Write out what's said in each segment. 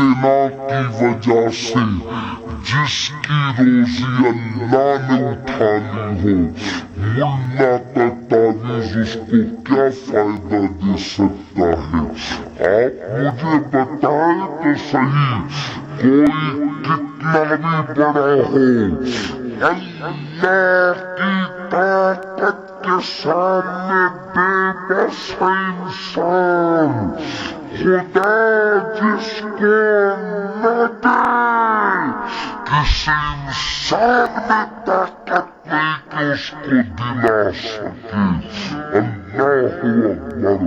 زنا کی وجہ سے جس کی روزی اللہ نے اٹھا لی ہو، ملا کا تعویذ اس کو کیا فائدہ دے سکتا ہے؟ آپ مجھے بتائیں تو صحیح، کوئی کتنا بھی بڑا ہو، اللہ کی طاقت کے سامنے بے بس ہے انسان۔ خدا جس کو نہ دے، کسی انسان میں طاقت نہیں کہ اس کو دلا سکے۔ اللہ اکبر۔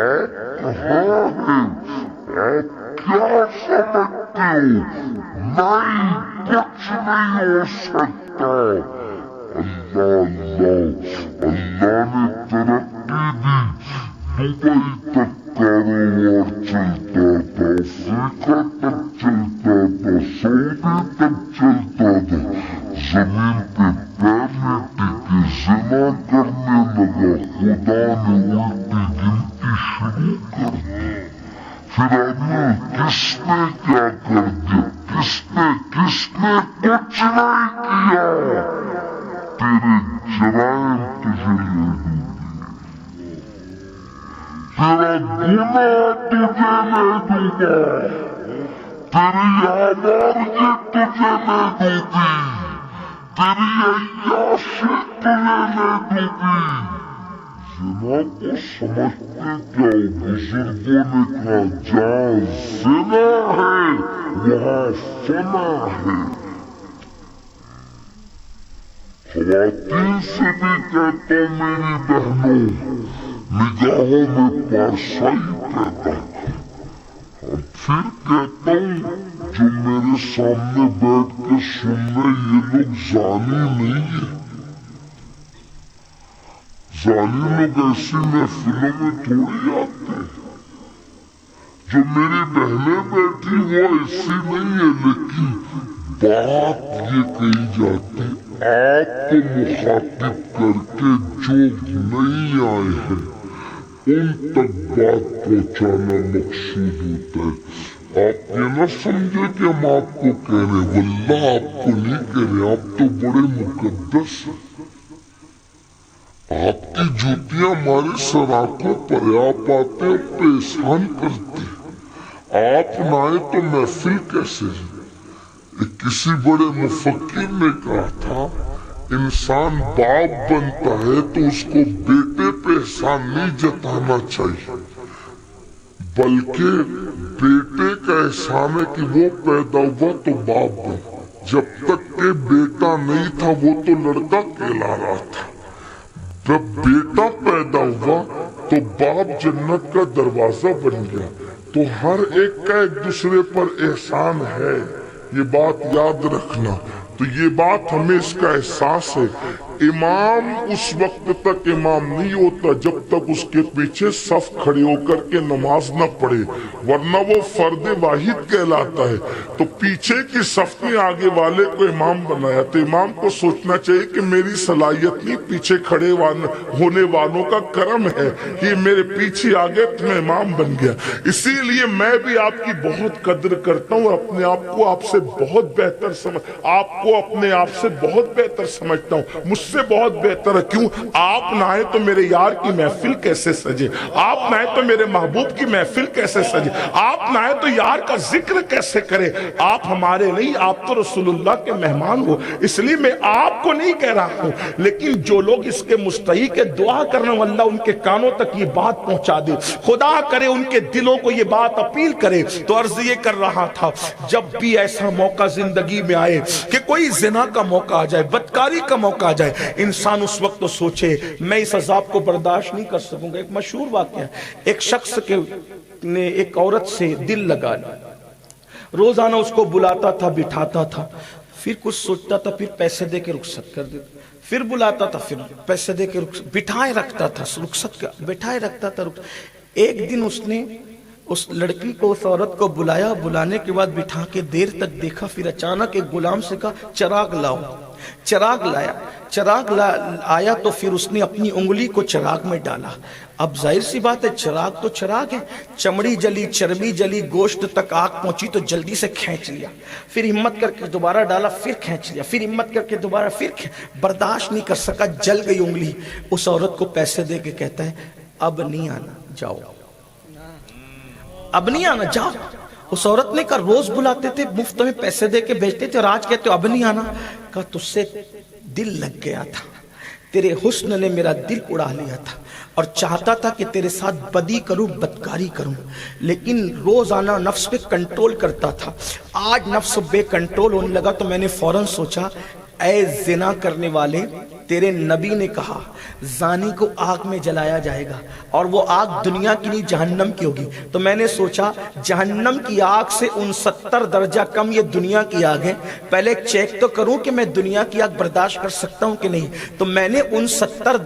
آپ کہاں ہیں؟ آپ کیا سمجھتے ہو؟ نہیں، کچھ نہیں ہو سکتا۔ اللہ نے ترقی دی، دبئی تک کاروبار چلتا تھا، افریقہ تک چلتا تھا، سعودی تک چلتا تھا، زمین پہ پیر نہیں ٹکے، زنا کرنے لگا، خدا نے الٹی گنتی شروع کر دی۔ پھر آدمی کس نے کیا کر دیا؟ کس نے کچھ نہیں کیا، تیرے جرائم تجھے لے دوں گی، تیرا گناہ تجھے لے دوں گا، تیری آواریت تجھے لے دوں گی، تیری عیاشی تجھے لے دوں گی۔ زنا کو سمجھتے کیا ہو؟ بزرگوں نے کہا جہاں زنا ہے وہاں فنا ہے۔ خواتین سے بھی کہتا ہوں میری بہنوں، نگاہوں میں پارسائی پیدا کر۔ پھر کہتا ہوں جو میرے سامنے بیٹھ کے سن رہے یہ لوگ زانی نہیں ہیں۔ زانی لوگ ایسی محفلوں میں تھوڑی آتے ہیں۔ جو میری بہنیں بیٹھی وہ ایسی نہیں ہے، لیکن بات یہ کہی جاتی آپ کو مخاطب کر کے جو نہیں آئے ہیں ان تک بات پہنچانا مقصود ہوتا ہے۔ آپ یہ نہ سمجھے کہ ہم آپ کو کہہ رہے ہیں، واللہ آپ کو نہیں کہہ رہے، آپ تو بڑے مقدس ہیں۔ آپ کی جوتیاں ہمارے سراخوں پر ہے، آپ آتے ہیں آپ پہ احسان کرتے ہیں، آپ نہ آئے تو محفل کیسے ہے؟ کسی بڑے مفکر نے کہا تھا انسان باپ بنتا ہے تو اس کو بیٹے پہ احسان نہیں جتانا چاہیے، بلکہ بیٹے کا احسان ہے کہ وہ پیدا ہوا تو باپ بنا، جب تک کہ بیٹا نہیں تھا وہ تو لڑکا کہلا رہا تھا، جب بیٹا پیدا ہوا تو باپ جنت کا دروازہ بن گیا۔ تو ہر ایک کا ایک دوسرے پر احسان ہے، یہ بات یاد رکھنا۔ تو یہ بات ہمیں اس کا احساس ہے۔ امام اس وقت تک امام نہیں ہوتا جب تک اس کے پیچھے صف کھڑے ہو کر کے نماز نہ پڑھے، ورنہ وہ فرد واحد کہلاتا ہے۔ تو پیچھے کی صف نے آگے والے کو امام بنایا، تو امام کو سوچنا چاہیے کہ میری صلاحیت نہیں، پیچھے کھڑے ہونے والوں کا کرم ہے کہ میرے پیچھے آگے تو میں امام بن گیا۔ اسی لیے میں بھی آپ کی بہت قدر کرتا ہوں، اپنے آپ کو آپ سے بہت بہتر آپ کو اپنے آپ سے بہت بہتر سمجھتا ہوں، مجھ سے بہت بہتر ہے۔ کیوں؟ آپ نہ آئے تو میرے یار کی محفل کیسے سجے، آپ نہ آئے تو میرے محبوب کی محفل کیسے سجے، آپ نہ آئے تو یار کا ذکر کیسے کرے۔ آپ ہمارے نہیں، آپ تو رسول اللہ کے مہمان ہو، اس لیے میں آپ کو نہیں کہہ رہا ہوں، لیکن جو لوگ اس کے مستحق ہے دعا کرنا واللہ ان کے کانوں تک یہ بات پہنچا دے، خدا کرے ان کے دلوں کو یہ بات اپیل کرے۔ تو عرض یہ کر رہا تھا جب بھی ایسا موقع زندگی میں آئے کہ کوئی زنا کا موقع آ جائے، بدکاری کا موقع آ جائے، انسان اس وقت تو سوچے میں اس عذاب کو برداشت نہیں کر سکوں گا۔ ایک مشہور واقعہ، ایک شخص نے ایک عورت سے دل لگا لیا، روزانہ اس کو بلاتا تھا، بٹھاتا تھا، پھر کچھ سوچتا تھا، پھر پیسے دے کے رخصت کر دیتا، پھر بلاتا تھا، پھر پیسے دے کے بٹھائے رکھتا تھا، رخصت کا بٹھائے رکھتا تھا۔ ایک دن اس نے اس لڑکی کو اس عورت کو بلایا، بلانے کے بعد بٹھا کے دیر تک دیکھا، پھر اچانک ایک غلام سے کہا چراغ لاؤ۔ چراغ لایا، آیا تو پھر اس نے اپنی انگلی کو چراغ میں ڈالا۔ اب ظاہر سی بات ہے چراغ تو چراغ ہے، چمڑی جلی، چربی جلی، گوشت تک آگ پہنچی تو جلدی سے کھینچ لیا، پھر ہمت کر کے دوبارہ ڈالا، پھر کھینچ لیا، پھر ہمت کر کے دوبارہ، برداشت نہیں کر سکا، جل گئی انگلی۔ اس عورت کو پیسے دے کے کہتا ہے اب نہیں آنا، جاؤ، اب نہیں آنا، جاؤ۔ اس عورت نے کہا روز بلاتے تھے، مفت میں پیسے دے کے بھیجتے تھے، اور آج کہتے ہو اب نہیں آنا۔ کہا تجھ سے دل لگ گیا تھا، تیرے حسن نے میرا دل اڑا لیا تھا، اور چاہتا تھا کہ تیرے ساتھ بدی کروں، بدکاری کروں، لیکن روزانہ نفس پہ کنٹرول کرتا تھا۔ آج نفس بے کنٹرول ہونے لگا تو میں نے فوراً سوچا اے زنا کرنے والے، تیرے نبی نے کہا زانی کو آگ میں جلایا جائے گا، اور وہ آگ دنیا کی نہیں جہنم کی ہوگی، تو میں نے سوچا جہنم کی آگ سے 69 درجہ کم یہ دنیا کی آگ ہے، پہلے چیک تو کروں کہ میں دنیا کی آگ برداشت کر سکتا ہوں کہ نہیں۔ تو میں نے 69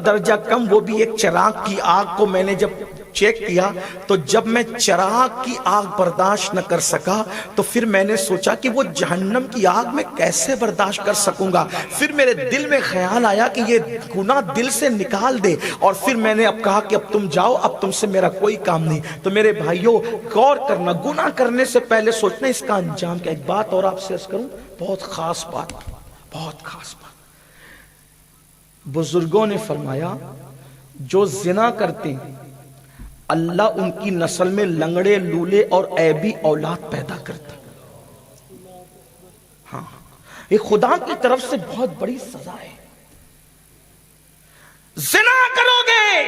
درجہ کم وہ بھی ایک چراغ کی آگ کو میں نے جب چیک کیا، تو جب میں چراغ کی آگ برداشت نہ کر سکا تو پھر میں نے سوچا کہ وہ جہنم کی آگ میں کیسے برداشت کر سکوں گا۔ پھر میرے دل میں خیال آیا کہ یہ گناہ دل سے نکال دے، اور پھر میں نے اب کہا کہ اب تم جاؤ، اب تم سے میرا کوئی کام نہیں۔ تو میرے بھائیوں غور کرنا، گناہ کرنے سے پہلے سوچنا اس کا انجام کیا۔ ایک بات اور آپ سے عرض کروں، بہت خاص بات، بہت خاص بات۔ بزرگوں نے فرمایا جو زنا کرتے ہیں اللہ ان کی نسل میں لنگڑے، لولے اور عیبی اولاد پیدا کرتا۔ ہاں، یہ خدا کی طرف سے بہت بڑی سزا ہے۔ زنا کرو گے،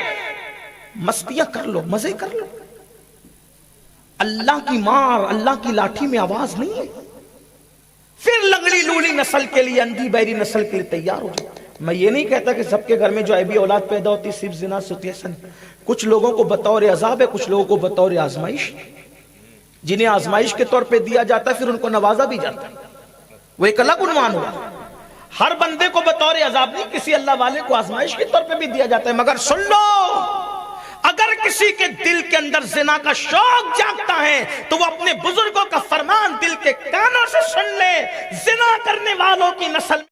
مستیاں کر لو، مزے کر لو، اللہ کی مار، اللہ کی لاٹھی میں آواز نہیں ہے، پھر لنگڑی لولی نسل کے لیے، اندھی بہری نسل کے لیے تیار ہو جائے۔ میں یہ نہیں کہتا کہ سب کے گھر میں جو عیبی اولاد پیدا ہوتی صرف زنا سے ہوتی ہے، ایسا نہیں۔ کچھ لوگوں کو بطور عذاب ہے، کچھ لوگوں کو بطور آزمائش، جنہیں آزمائش کے طور پہ دیا جاتا ہے پھر ان کو نوازا بھی جاتا ہے، وہ ایک الگ عنوان ہوا۔ ہر بندے کو بطور عذاب نہیں، کسی اللہ والے کو آزمائش کے طور پہ بھی دیا جاتا ہے۔ مگر سن لو، اگر کسی کے دل کے اندر زنا کا شوق جاگتا ہے تو وہ اپنے بزرگوں کا فرمان دل کے کانوں سے سن لے، زنا کرنے والوں کی نسل